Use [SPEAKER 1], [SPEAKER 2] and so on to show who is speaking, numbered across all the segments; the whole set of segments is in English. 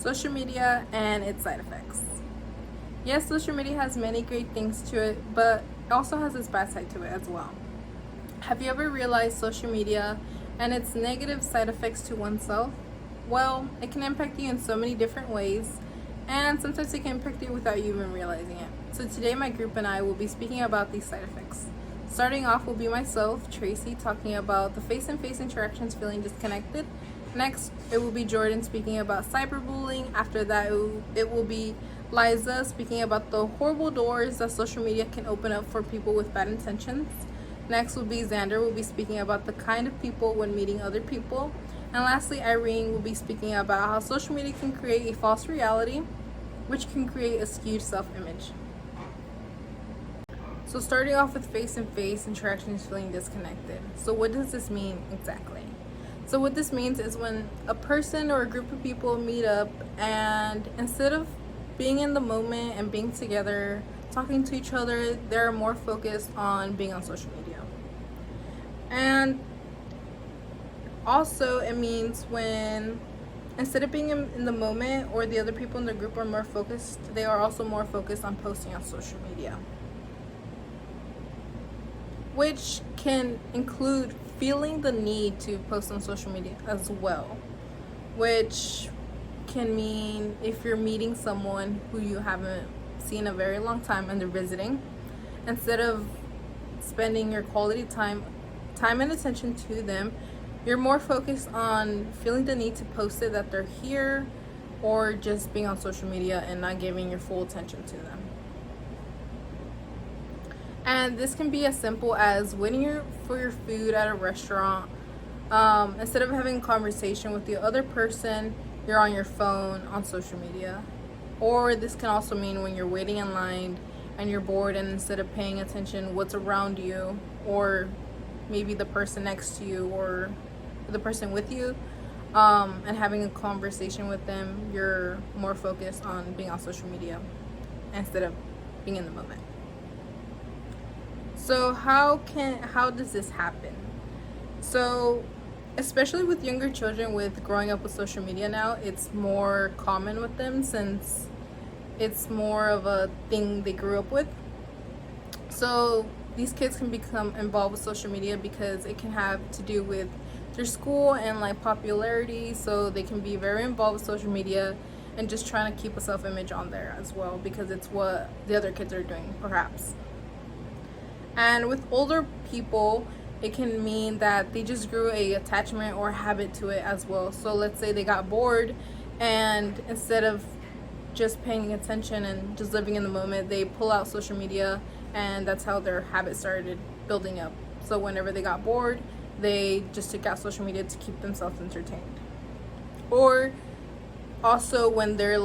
[SPEAKER 1] social media and its side effects. Yes, social media has many great things to it, but it also has its bad side to it as well. Have you ever realized social media and its negative side effects to oneself? Well, it can impact you in so many different ways, and sometimes it can impact you without you even realizing it. So today my group and I will be speaking about these side effects. Starting off will be myself, Tracy, talking about the face-to-face interactions feeling disconnected. Next, it will be Jordan speaking about cyberbullying. After that, it will be Liza speaking about the horrible doors that social media can open up for people with bad intentions. Next will be Xander, will be speaking about the kind of people when meeting other people. And lastly, Irene will be speaking about how social media can create a false reality, which can create a skewed self-image. So starting off with face-to-face interactions feeling disconnected. So what does this mean exactly? So what this means is when a person or a group of people meet up and instead of being in the moment and being together, talking to each other, they're more focused on being on social media. And also it means when instead of being in the moment, or the other people in the group are more focused, they are also more focused on posting on social media, which can include feeling the need to post on social media as well, which can mean if you're meeting someone who you haven't seen a very long time and they're visiting, instead of spending your quality time and attention to them, you're more focused on feeling the need to post it that they're here, or just being on social media and not giving your full attention to them. And this can be as simple as waiting for your food at a restaurant. Instead of having a conversation with the other person, you're on your phone on social media. Or this can also mean when you're waiting in line and you're bored, and instead of paying attention what's around you, or maybe the person next to you or the person with you, and having a conversation with them, you're more focused on being on social media instead of being in the moment. So how does this happen? So especially with younger children, with growing up with social media now, it's more common with them since it's more of a thing they grew up with. So these kids can become involved with social media because it can have to do with their school and like popularity, so they can be very involved with social media and just trying to keep a self-image on there as well because it's what the other kids are doing perhaps. And with older people, it can mean that they just grew a attachment or habit to it as well. So let's say they got bored, and instead of just paying attention and just living in the moment, they pull out social media, and that's how their habit started building up. So whenever they got bored, they just took out social media to keep themselves entertained. Or also when they're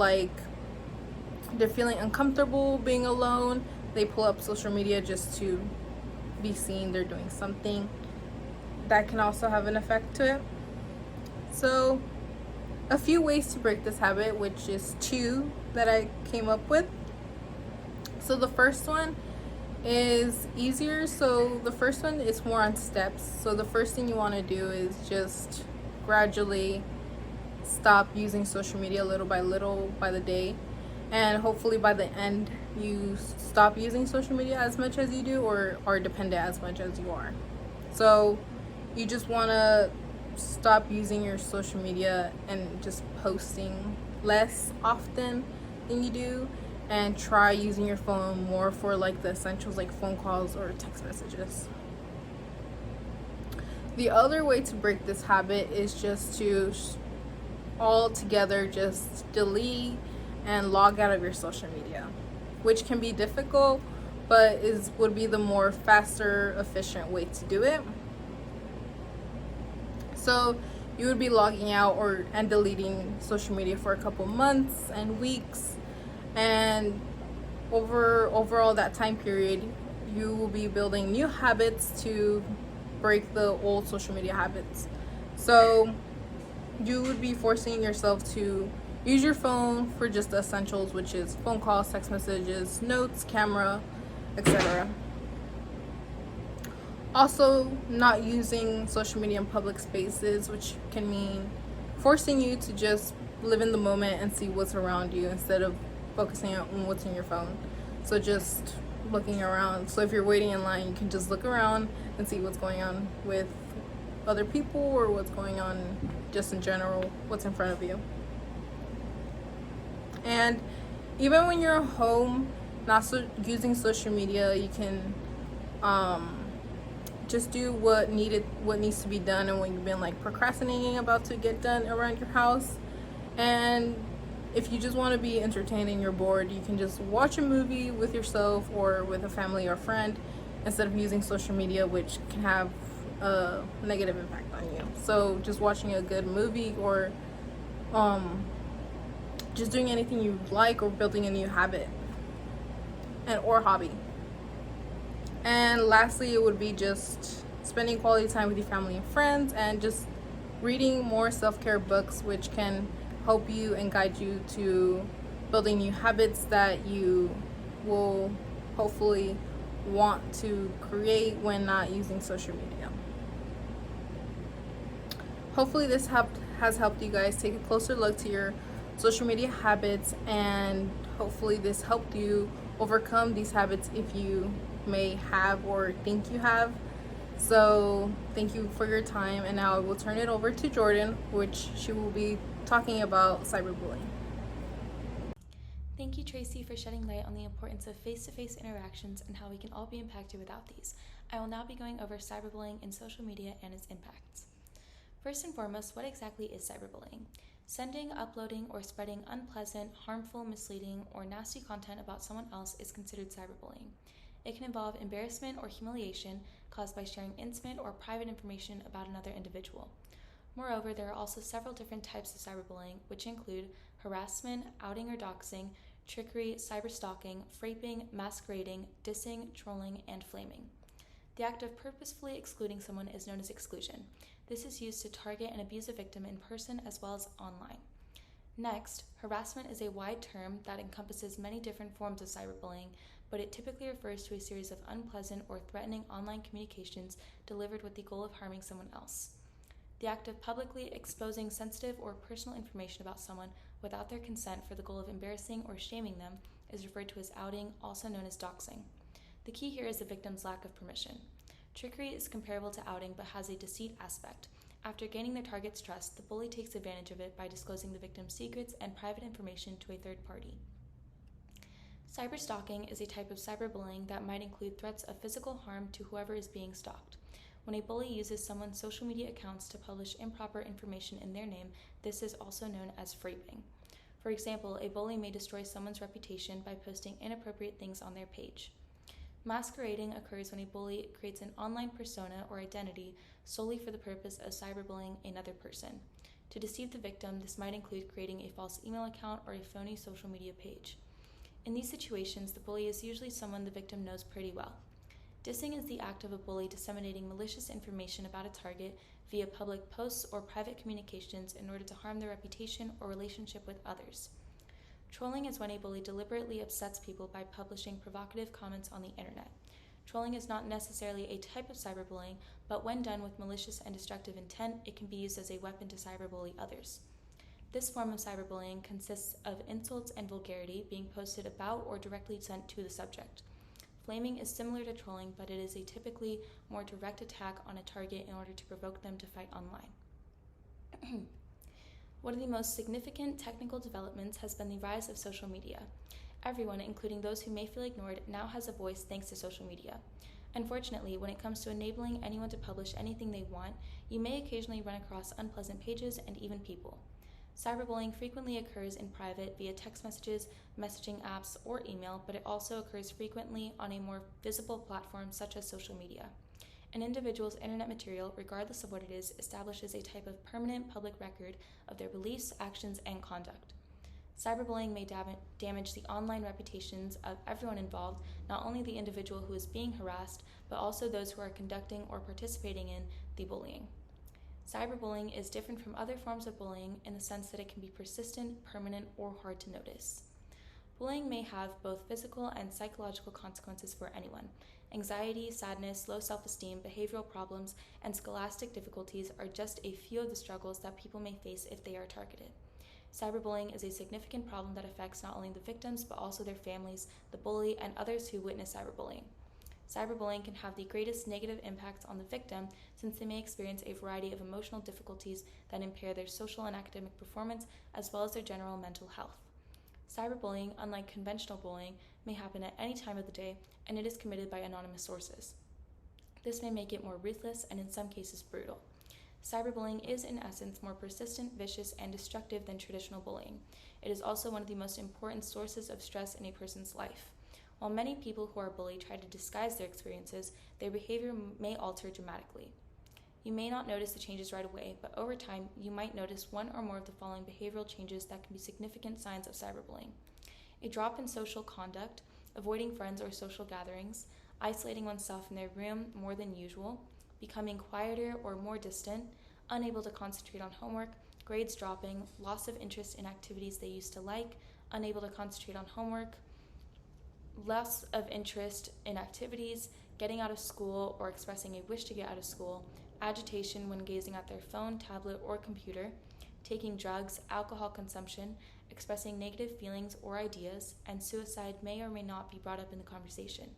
[SPEAKER 1] feeling uncomfortable being alone, they pull up social media just to be seen they're doing something. That can also have an effect to it. So a few ways to break this habit, which is 2 that I came up with. So the first one is easier. So the first one is more on steps. So the first thing you want to do is just gradually stop using social media little by little by the day, and hopefully by the end you stop using social media as much as you do, or are dependent as much as you are. So you just want to stop using your social media and just posting less often than you do, and try using your phone more for like the essentials like phone calls or text messages. The other way to break this habit is just to altogether just delete and log out of your social media, which can be difficult, but would be the more faster, efficient way to do it. So you would be logging out and deleting social media for a couple months and weeks, and overall that time period, you will be building new habits to break the old social media habits. So you would be forcing yourself to use your phone for just the essentials, which is phone calls, text messages, notes, camera, etc. Also, not using social media in public spaces, which can mean forcing you to just live in the moment and see what's around you instead of focusing on what's in your phone. So just looking around. So if you're waiting in line, you can just look around and see what's going on with other people or what's going on just in general, what's in front of you. And even when you're home, not using social media, you can just do what needs to be done, and when you've been like procrastinating about to get done around your house. And if you just want to be entertained and you're bored, you can just watch a movie with yourself or with a family or friend instead of using social media, which can have a negative impact on you. So just watching a good movie or just doing anything you like or building a new habit or hobby. And lastly, it would be just spending quality time with your family and friends and just reading more self-care books, which can help you and guide you to building new habits that you will hopefully want to create when not using social media. Hopefully this has helped you guys take a closer look to your social media habits, and hopefully this helped you overcome these habits if you may have or think you have. So thank you for your time, and now I will turn it over to Jordan, which she will be talking about cyberbullying.
[SPEAKER 2] Thank you, Tracy, for shedding light on the importance of face-to-face interactions and how we can all be impacted without these. I will now be going over cyberbullying in social media and its impacts. First and foremost, what exactly is cyberbullying? Sending, uploading, or spreading unpleasant, harmful, misleading, or nasty content about someone else is considered cyberbullying. It can involve embarrassment or humiliation caused by sharing intimate or private information about another individual. Moreover, there are also several different types of cyberbullying, which include harassment, outing or doxing, trickery, cyberstalking, fraping, masquerading, dissing, trolling, and flaming. The act of purposefully excluding someone is known as exclusion. This is used to target and abuse a victim in person as well as online. Next, harassment is a wide term that encompasses many different forms of cyberbullying, but it typically refers to a series of unpleasant or threatening online communications delivered with the goal of harming someone else. The act of publicly exposing sensitive or personal information about someone without their consent for the goal of embarrassing or shaming them is referred to as outing, also known as doxing. The key here is the victim's lack of permission. Trickery is comparable to outing but has a deceit aspect. After gaining their target's trust, the bully takes advantage of it by disclosing the victim's secrets and private information to a third party. Cyberstalking is a type of cyberbullying that might include threats of physical harm to whoever is being stalked. When a bully uses someone's social media accounts to publish improper information in their name, this is also known as fraping. For example, a bully may destroy someone's reputation by posting inappropriate things on their page. Masquerading occurs when a bully creates an online persona or identity solely for the purpose of cyberbullying another person. To deceive the victim, this might include creating a false email account or a phony social media page. In these situations, the bully is usually someone the victim knows pretty well. Dissing is the act of a bully disseminating malicious information about a target via public posts or private communications in order to harm their reputation or relationship with others. Trolling is when a bully deliberately upsets people by publishing provocative comments on the internet. Trolling is not necessarily a type of cyberbullying, but when done with malicious and destructive intent, it can be used as a weapon to cyberbully others. This form of cyberbullying consists of insults and vulgarity being posted about or directly sent to the subject. Flaming is similar to trolling, but it is a typically more direct attack on a target in order to provoke them to fight online. One of the most significant technical developments has been the rise of social media. Everyone, including those who may feel ignored, now has a voice thanks to social media. Unfortunately, when it comes to enabling anyone to publish anything they want, you may occasionally run across unpleasant pages and even people. Cyberbullying frequently occurs in private via text messages, messaging apps, or email, but it also occurs frequently on a more visible platform such as social media. An individual's internet material, regardless of what it is, establishes a type of permanent public record of their beliefs, actions, and conduct. Cyberbullying may damage the online reputations of everyone involved, not only the individual who is being harassed, but also those who are conducting or participating in the bullying. Cyberbullying is different from other forms of bullying in the sense that it can be persistent, permanent, or hard to notice. Bullying may have both physical and psychological consequences for anyone. Anxiety, sadness, low self-esteem, behavioral problems, and scholastic difficulties are just a few of the struggles that people may face if they are targeted. Cyberbullying is a significant problem that affects not only the victims but also their families, the bully, and others who witness cyberbullying. Cyberbullying can have the greatest negative impact on the victim since they may experience a variety of emotional difficulties that impair their social and academic performance as well as their general mental health. Cyberbullying, unlike conventional bullying, may happen at any time of the day, and it is committed by anonymous sources. This may make it more ruthless and in some cases brutal. Cyberbullying is in essence more persistent, vicious, and destructive than traditional bullying. It is also one of the most important sources of stress in a person's life. While many people who are bullied try to disguise their experiences, their behavior may alter dramatically. You may not notice the changes right away, but over time, you might notice one or more of the following behavioral changes that can be significant signs of cyberbullying: a drop in social conduct, avoiding friends or social gatherings, isolating oneself in their room more than usual, becoming quieter or more distant, unable to concentrate on homework, grades dropping, loss of interest in activities they used to like, unable to concentrate on homework, loss of interest in activities, getting out of school or expressing a wish to get out of school, agitation when gazing at their phone, tablet, or computer, taking drugs, alcohol consumption, expressing negative feelings or ideas, and suicide may or may not be brought up in the conversation.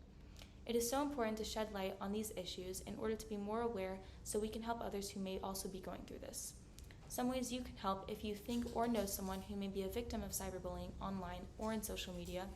[SPEAKER 2] It is so important to shed light on these issues in order to be more aware so we can help others who may also be going through this. Some ways you can help if you think or know someone who may be a victim of cyberbullying online or in social media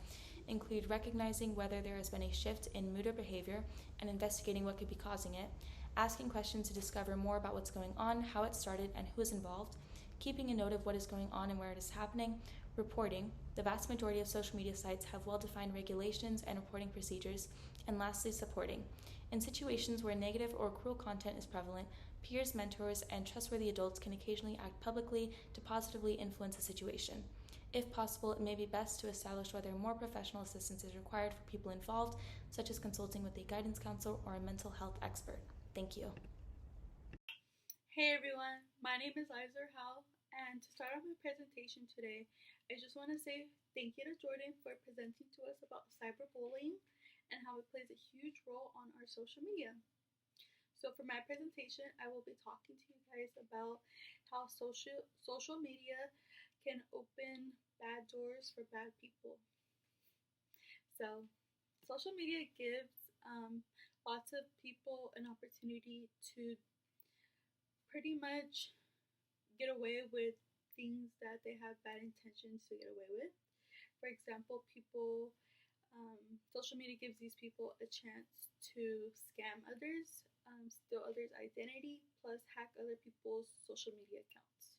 [SPEAKER 2] include recognizing whether there has been a shift in mood or behavior and investigating what could be causing it, asking questions to discover more about what's going on, how it started, and who is involved, keeping a note of what is going on and where it is happening, reporting. The vast majority of social media sites have well-defined regulations and reporting procedures, and lastly, supporting. In situations where negative or cruel content is prevalent, peers, mentors, and trustworthy adults can occasionally act publicly to positively influence a situation. If possible, it may be best to establish whether more professional assistance is required for people involved, such as consulting with a guidance counselor or a mental health expert. Thank you.
[SPEAKER 3] Hey everyone, my name is Liza Howell, and to start off my presentation today, I just want to say thank you to Jordan for presenting to us about cyberbullying and how it plays a huge role on our social media. So for my presentation, I will be talking to you guys about how social media can open bad doors for bad people. So social media gives lots of people an opportunity to pretty much get away with things that they have bad intentions to get away with. For example, social media gives these people a chance to scam others, steal others' identity, plus hack other people's social media accounts.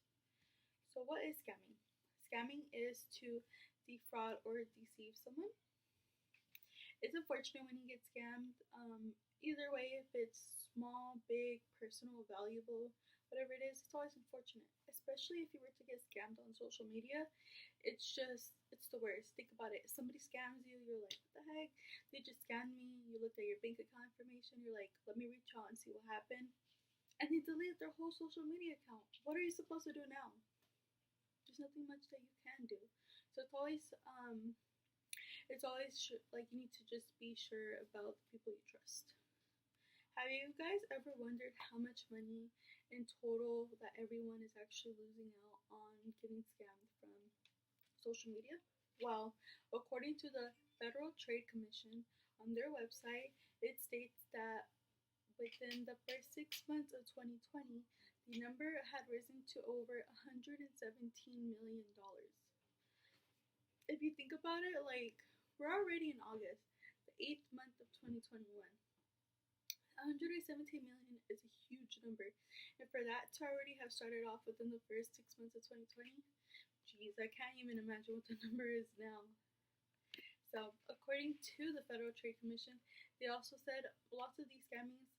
[SPEAKER 3] So what is scamming? Scamming is to defraud or deceive someone. It's unfortunate when you get scammed. Either way, if it's small, big, personal, valuable, whatever it is, it's always unfortunate. Especially if you were to get scammed on social media, it's the worst. Think about it. If somebody scams you, you're like, what the heck? They just scammed me. You look at your bank account information, you're like, let me reach out and see what happened. And they delete their whole social media account. What are you supposed to do now? There's nothing much that you can do. So it's always like you need to just be sure about the people you trust. Have you guys ever wondered how much money in total that everyone is actually losing out on getting scammed from social media? Well, according to the Federal Trade Commission, on their website, it states that within the first 6 months of 2020, the number had risen to over $117 million. If you think about it, like, we're already in August, the 8th month of 2021. 117 million is a huge number, and for that to already have started off within the first 6 months of 2020, geez, I can't even imagine what the number is now. So, according to the Federal Trade Commission, they also said lots of these scamings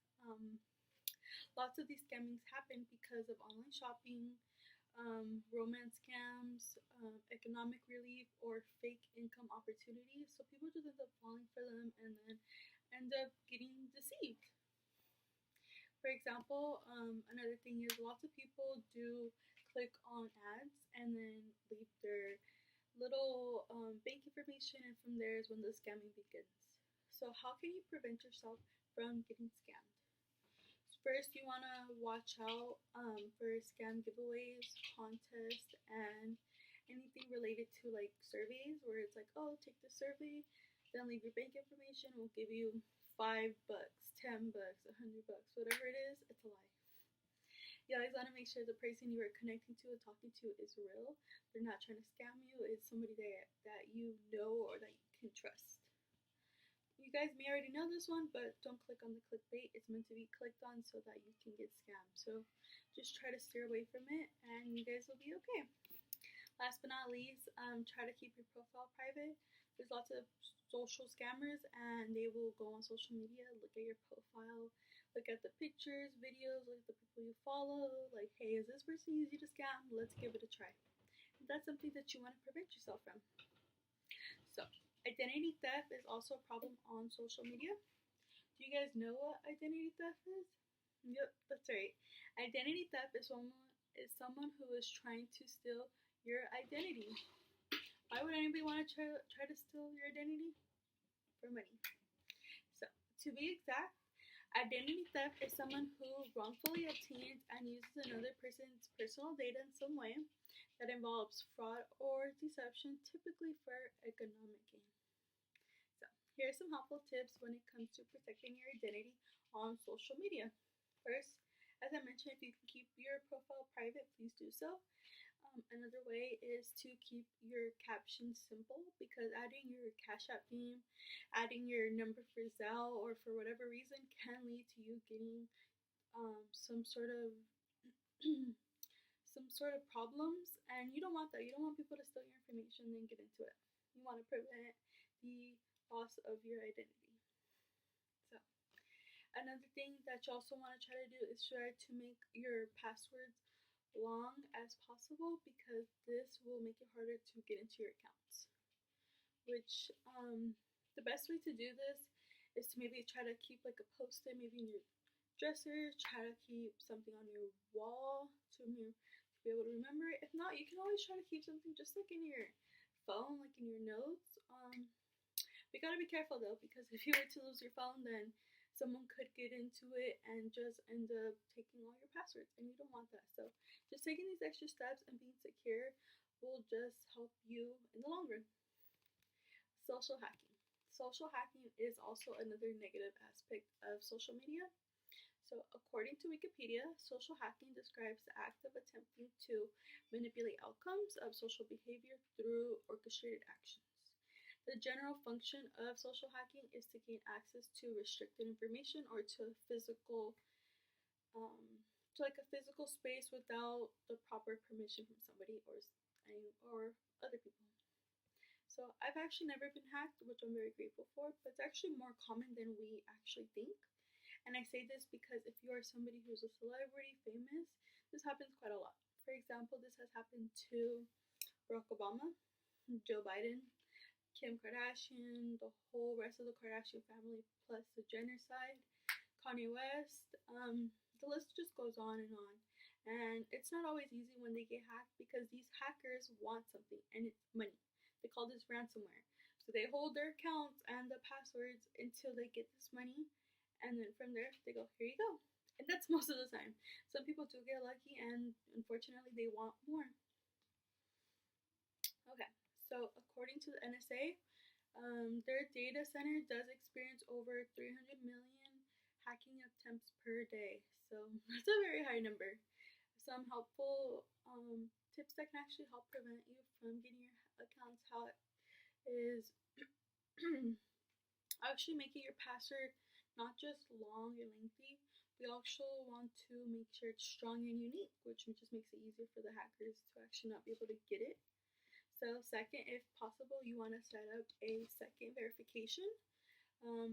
[SPEAKER 3] happen because of online shopping, romance scams, economic relief, or fake income opportunities. So people just end up falling for them and then end up getting deceived. For example, another thing is lots of people do click on ads and then leave their little bank information, and from there is when the scamming begins. So how can you prevent yourself from getting scammed? First, you want to watch out for scam giveaways, contests, and anything related to like surveys where it's like, oh, take the survey, then leave your bank information, we'll give you $5, $10, $100, whatever it is, it's a lie. You always want to make sure the person you are connecting to and talking to is real. They're not trying to scam you. It's somebody that you know or that you can trust. You guys may already know this one, but don't click on the clickbait. It's meant to be clicked on so that you can get scammed. So just try to steer away from it and you guys will be okay. Last but not least, try to keep your profile private. There's lots of social scammers and they will go on social media, look at your profile, look at the pictures, videos, look at the people you follow, like, hey, is this person easy to scam? Let's give it a try. That's something that you want to prevent yourself from. So, identity theft is also a problem on social media. Do you guys know what identity theft is? Yep, that's right. Identity theft is someone who is trying to steal your identity. Why would anybody want to try to steal your identity? For money. So, to be exact, identity theft is someone who wrongfully obtains and uses another person's personal data in some way that involves fraud or deception, typically for economic gain. So, here are some helpful tips when it comes to protecting your identity on social media. First, as I mentioned, if you can keep your profile private, please do so. Another way is to keep your captions simple, because adding your Cash App name, adding your number for Zelle, or for whatever reason can lead to you getting some sort of problems, and you don't want that. You don't want people to steal your information and then get into it. You want to prevent the loss of your identity. So, another thing that you also want to try to do is try to make your passwords long as possible, because this will make it harder to get into your accounts. Which the best way to do this is to maybe try to keep like a post-it maybe in your dresser, try to keep something on your wall to be able to remember it. If not, you can always try to keep something just like in your phone, like in your notes. We gotta be careful though, because if you were to lose your phone, then someone could get into it and just end up taking all your passwords, and you don't want that. So just taking these extra steps and being secure will just help you in the long run. Social hacking. Social hacking is also another negative aspect of social media. So according to Wikipedia, social hacking describes the act of attempting to manipulate outcomes of social behavior through orchestrated actions. The general function of social hacking is to gain access to restricted information or to a physical space without the proper permission from somebody or other people. So I've actually never been hacked, which I'm very grateful for, but it's actually more common than we actually think. And I say this because if you are somebody who's a celebrity, famous, this happens quite a lot. For example, this has happened to Barack Obama, Joe Biden, Kim Kardashian, the whole rest of the Kardashian family, plus the Jenner side, Kanye West. The list just goes on. And it's not always easy when they get hacked, because these hackers want something, and it's money. They call this ransomware. So they hold their accounts and the passwords until they get this money, and then from there they go, here you go. And that's most of the time. Some people do get lucky, and unfortunately they want more. Okay. So according to the NSA, their data center does experience over 300 million hacking attempts per day. So that's a very high number. Some helpful tips that can actually help prevent you from getting your accounts hacked is actually making your password not just long and lengthy. We also want to make sure it's strong and unique, which just makes it easier for the hackers to actually not be able to get it. So second, if possible, you want to set up a second verification. I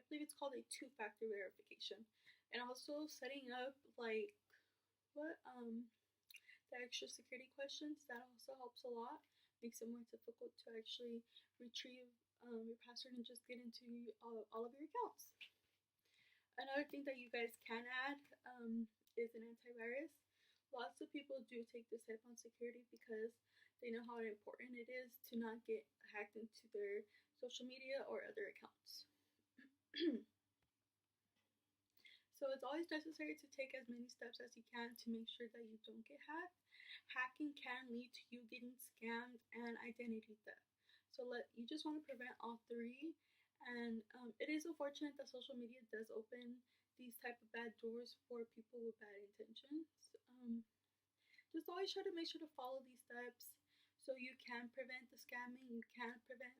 [SPEAKER 3] believe it's called a two-factor verification. And also setting up the extra security questions, that also helps a lot. Makes it more difficult to actually retrieve your password and just get into all of your accounts. Another thing that you guys can add is an antivirus. Lots of people do take this hit on security because they know how important it is to not get hacked into their social media or other accounts. So it's always necessary to take as many steps as you can to make sure that you don't get hacked. hacking can lead to you getting scammed and identity theft. So you just want to prevent all three. And it is unfortunate that social media does open these type of bad doors for people with bad intentions. Um, just always try to make sure to follow these steps so you can prevent the scamming, you can prevent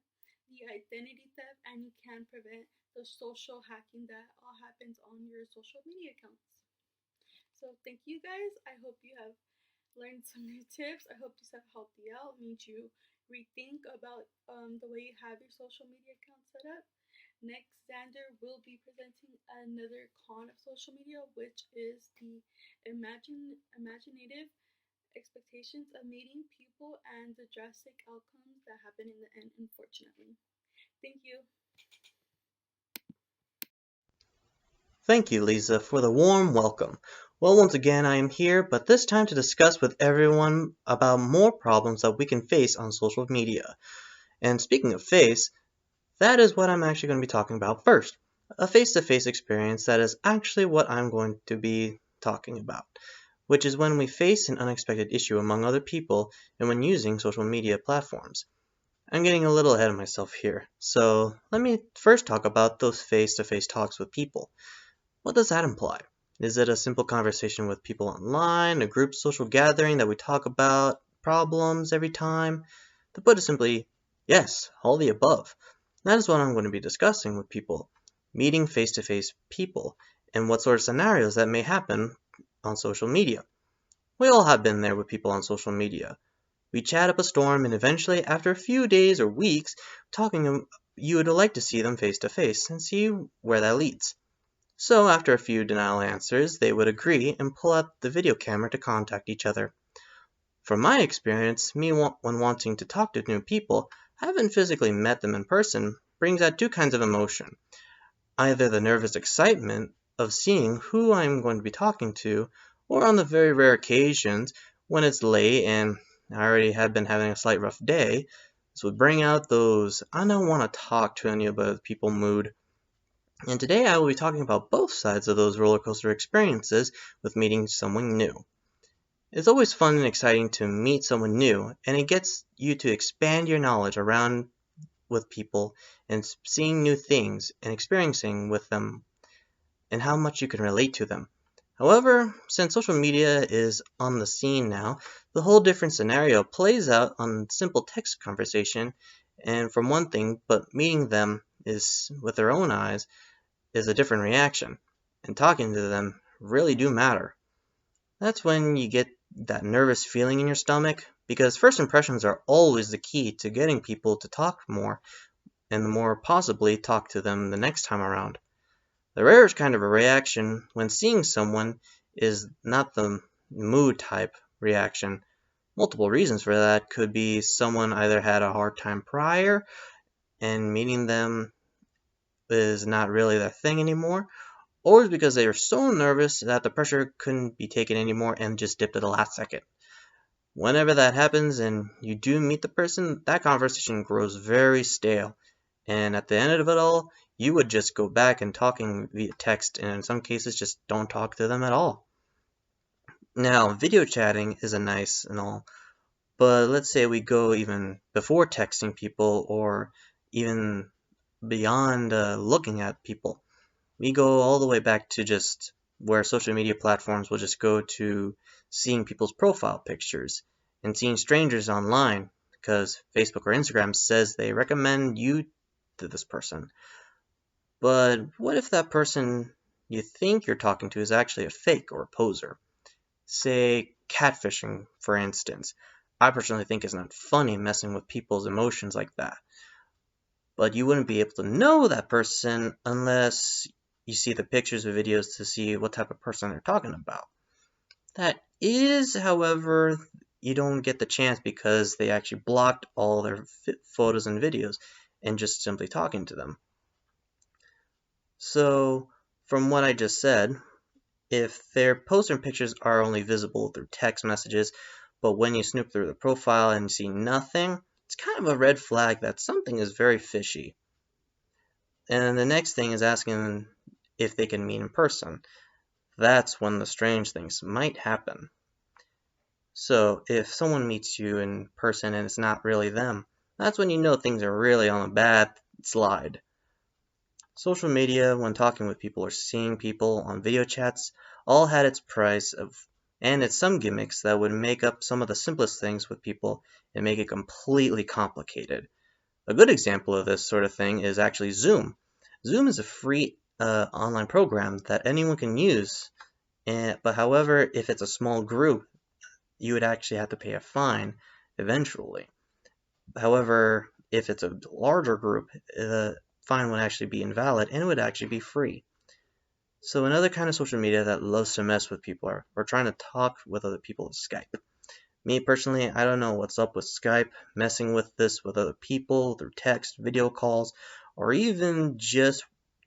[SPEAKER 3] the identity theft, and you can prevent the social hacking that all happens on your social media accounts. So thank you guys. I hope you have learned some new tips. I hope this have helped you out, made you rethink about the way you have your social media account set up. Next, Xander will be presenting another con of social media, which is the imaginative expectations of meeting people and the drastic outcomes that happen in the end, unfortunately. Thank you.
[SPEAKER 4] Thank you, Lisa, for the warm welcome. Well, once again, I am here, but this time to discuss with everyone about more problems that we can face on social media. And speaking of face, that is what I'm actually going to be talking about first. A face-to-face experience that is actually what I'm going to be talking about, which is when we face an unexpected issue among other people and when using social media platforms. I'm getting a little ahead of myself here, so let me first talk about those face-to-face talks with people. What does that imply? Is it a simple conversation with people online, a group social gathering that we talk about problems every time? To put it simply, yes, all the above. That is what I'm going to be discussing with people, meeting face-to-face people, and what sort of scenarios that may happen on social media. We all have been there with people on social media. We chat up a storm, and eventually, after a few days or weeks talking, you would like to see them face-to-face and see where that leads. So after a few denial answers, they would agree and pull out the video camera to contact each other. From my experience, when wanting to talk to new people, having physically met them in person brings out two kinds of emotion. Either the nervous excitement of seeing who I'm going to be talking to, or on the very rare occasions when it's late and I already have been having a slight rough day, this would bring out those I don't want to talk to any other people mood. And today I will be talking about both sides of those roller coaster experiences with meeting someone new. It's always fun and exciting to meet someone new, and it gets you to expand your knowledge around with people and seeing new things and experiencing with them and how much you can relate to them. However, since social media is on the scene now, the whole different scenario plays out on simple text conversation, and from one thing, but meeting them is with their own eyes is a different reaction, and talking to them really do matter. That's when you get that nervous feeling in your stomach, because first impressions are always the key to getting people to talk more, and the more possibly talk to them the next time around. The rarest kind of a reaction when seeing someone is not the mood type reaction. Multiple reasons for that could be someone either had a hard time prior and meeting them is not really their thing anymore, or it's because they were so nervous that the pressure couldn't be taken anymore and just dipped at the last second. Whenever that happens and you do meet the person, that conversation grows very stale, and at the end of it all, you would just go back and talking via text, and in some cases just don't talk to them at all. Now, video chatting is a nice and all, but let's say we go even before texting people or even beyond looking at people. We go all the way back to just where social media platforms will just go to seeing people's profile pictures and seeing strangers online because Facebook or Instagram says they recommend you to this person. But what if that person you think you're talking to is actually a fake or a poser? Say catfishing, for instance. I personally think it's not funny messing with people's emotions like that. But you wouldn't be able to know that person unless you see the pictures or videos to see what type of person they're talking about. That is, however, you don't get the chance because they actually blocked all their photos and videos and just simply talking to them. So, from what I just said, if their posts and pictures are only visible through text messages, but when you snoop through the profile and see nothing, it's kind of a red flag that something is very fishy. And the next thing is asking if they can meet in person. That's when the strange things might happen. So if someone meets you in person and it's not really them, that's when you know things are really on a bad slide. Social media, when talking with people or seeing people on video chats, all had its price of and its some gimmicks that would make up some of the simplest things with people and make it completely complicated. A good example of this sort of thing is actually Zoom. Zoom is a free online program that anyone can use, but however, if it's a small group, you would actually have to pay a fine eventually. However, if it's a larger group, the fine would actually be invalid and it would actually be free. So another kind of social media that loves to mess with people are trying to talk with other people with Skype. Me personally, I don't know what's up with Skype, messing with this with other people through text, video calls, or even just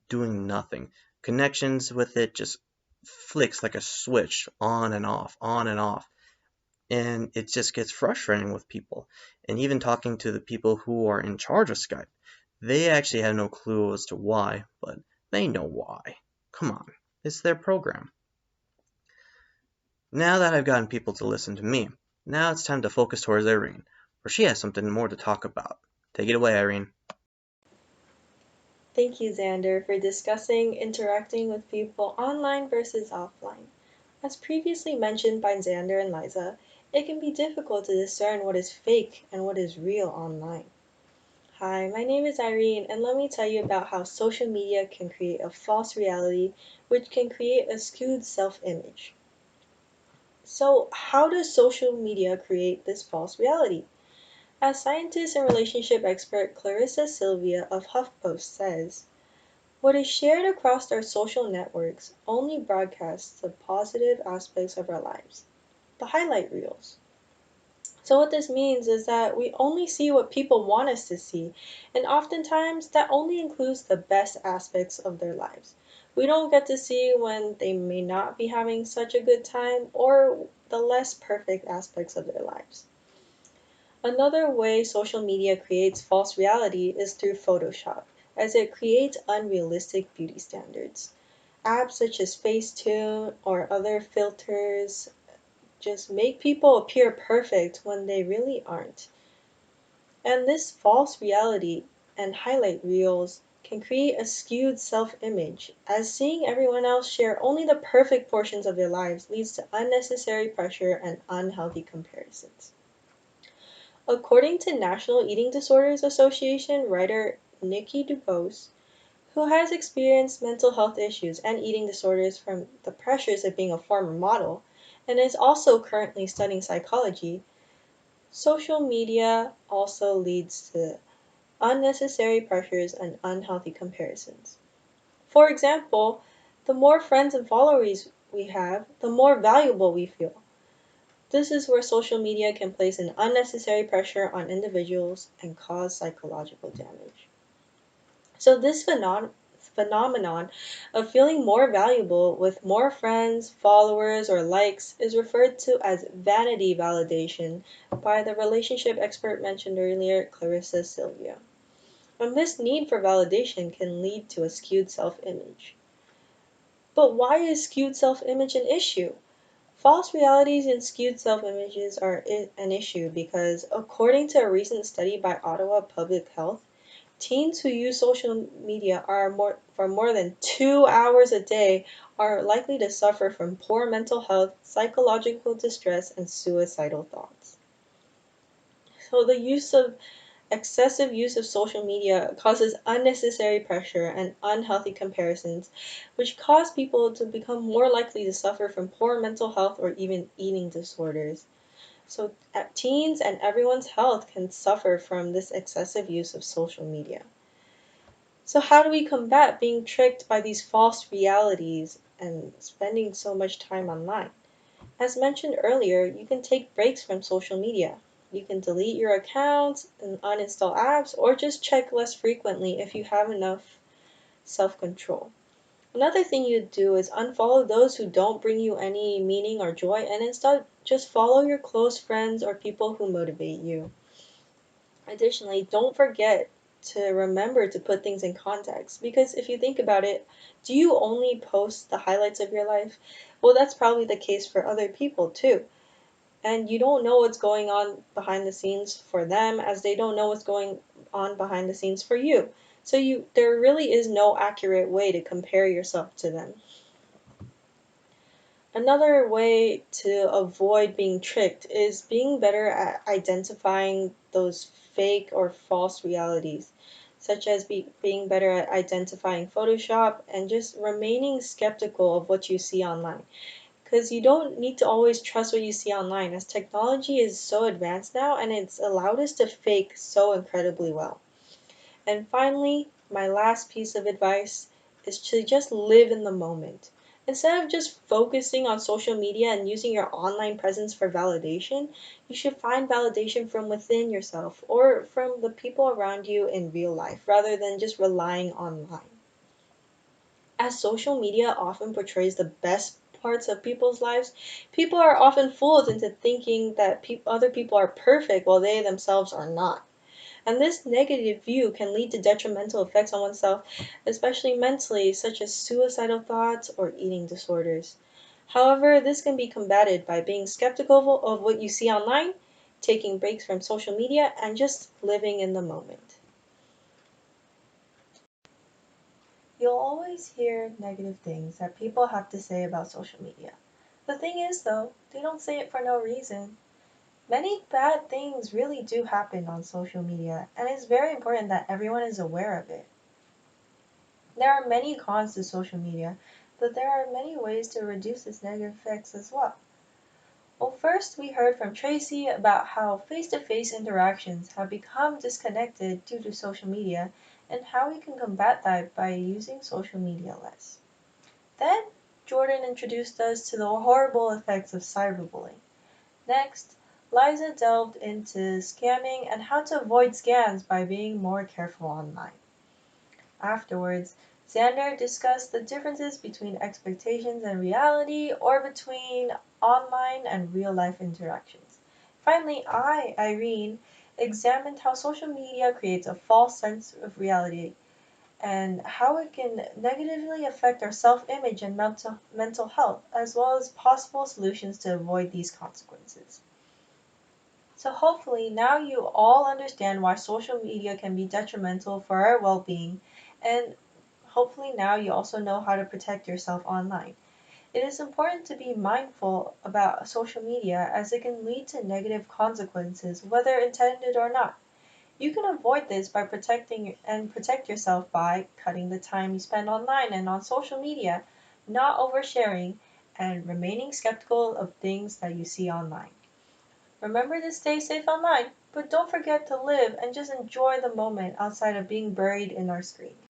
[SPEAKER 4] doing nothing. Connections with it just flicks like a switch on and off, on and off. And it just gets frustrating with people. And even talking to the people who are in charge of Skype, they actually have no clue as to why, but they know why. Come on, it's their program. Now that I've gotten people to listen to me, now it's time to focus towards Irene, for she has something more to talk about. Take it away, Irene.
[SPEAKER 5] Thank you, Xander, for discussing interacting with people online versus offline. As previously mentioned by Xander and Liza, it can be difficult to discern what is fake and what is real online. Hi, my name is Irene, and let me tell you about how social media can create a false reality, which can create a skewed self-image. So, how does social media create this false reality? As scientist and relationship expert Clarissa Sylvia of HuffPost says, what is shared across our social networks only broadcasts the positive aspects of our lives, the highlight reels. So what this means is that we only see what people want us to see, and oftentimes that only includes the best aspects of their lives. We don't get to see when they may not be having such a good time or the less perfect aspects of their lives. Another way social media creates false reality is through Photoshop, as it creates unrealistic beauty standards. Apps such as Facetune or other filters just make people appear perfect when they really aren't. And this false reality and highlight reels can create a skewed self-image, as seeing everyone else share only the perfect portions of their lives leads to unnecessary pressure and unhealthy comparisons. According to National Eating Disorders Association writer Nikki Dubose, who has experienced mental health issues and eating disorders from the pressures of being a former model, and is also currently studying psychology, social media also leads to unnecessary pressures and unhealthy comparisons. For example, the more friends and followers we have, the more valuable we feel. This is where social media can place an unnecessary pressure on individuals and cause psychological damage. So this phenomenon of feeling more valuable with more friends, followers, or likes is referred to as vanity validation by the relationship expert mentioned earlier, Clarissa Sylvia. And this need for validation can lead to a skewed self-image. But why is skewed self-image an issue? False realities and skewed self-images are an issue because, according to a recent study by Ottawa Public Health, teens who use social media for more than 2 hours a day are likely to suffer from poor mental health, psychological distress, and suicidal thoughts. So the excessive use of social media causes unnecessary pressure and unhealthy comparisons, which cause people to become more likely to suffer from poor mental health or even eating disorders. So teens and everyone's health can suffer from this excessive use of social media. So how do we combat being tricked by these false realities and spending so much time online? As mentioned earlier, you can take breaks from social media. You can delete your accounts and uninstall apps, or just check less frequently if you have enough self-control. Another thing you do is unfollow those who don't bring you any meaning or joy, and instead just follow your close friends or people who motivate you. Additionally, don't forget to remember to put things in context, because if you think about it, do you only post the highlights of your life? Well, that's probably the case for other people too. and you don't know what's going on behind the scenes for them as they don't know what's going on behind the scenes for you. So there really is no accurate way to compare yourself to them. Another way to avoid being tricked is being better at identifying those fake or false realities, such as being better at identifying Photoshop and just remaining skeptical of what you see online. Because you don't need to always trust what you see online, as technology is so advanced now and it's allowed us to fake so incredibly well. And finally, my last piece of advice is to just live in the moment. Instead of just focusing on social media and using your online presence for validation, you should find validation from within yourself or from the people around you in real life rather than just relying online. As social media often portrays the best parts of people's lives, people are often fooled into thinking that other people are perfect while they themselves are not. And this negative view can lead to detrimental effects on oneself, especially mentally, such as suicidal thoughts or eating disorders. However, this can be combated by being skeptical of what you see online, taking breaks from social media, and just living in the moment. You'll always hear negative things that people have to say about social media. The thing is, though, they don't say it for no reason. Many bad things really do happen on social media, and it's very important that everyone is aware of it. There are many cons to social media, but there are many ways to reduce its negative effects as well. Well, first we heard from Tracy about how face-to-face interactions have become disconnected due to social media and how we can combat that by using social media less. Then Jordan introduced us to the horrible effects of cyberbullying. Next, Liza delved into scamming and how to avoid scams by being more careful online. Afterwards, Xander discussed the differences between expectations and reality or between online and real life interactions. Finally, Irene, examined how social media creates a false sense of reality and how it can negatively affect our self-image and mental health, as well as possible solutions to avoid these consequences. So hopefully now you all understand why social media can be detrimental for our well-being, and hopefully now you also know how to protect yourself online. It is important to be mindful about social media as it can lead to negative consequences, whether intended or not. You can avoid this by protect yourself by cutting the time you spend online and on social media, not oversharing, and remaining skeptical of things that you see online. Remember to stay safe online, but don't forget to live and just enjoy the moment outside of being buried in our screens.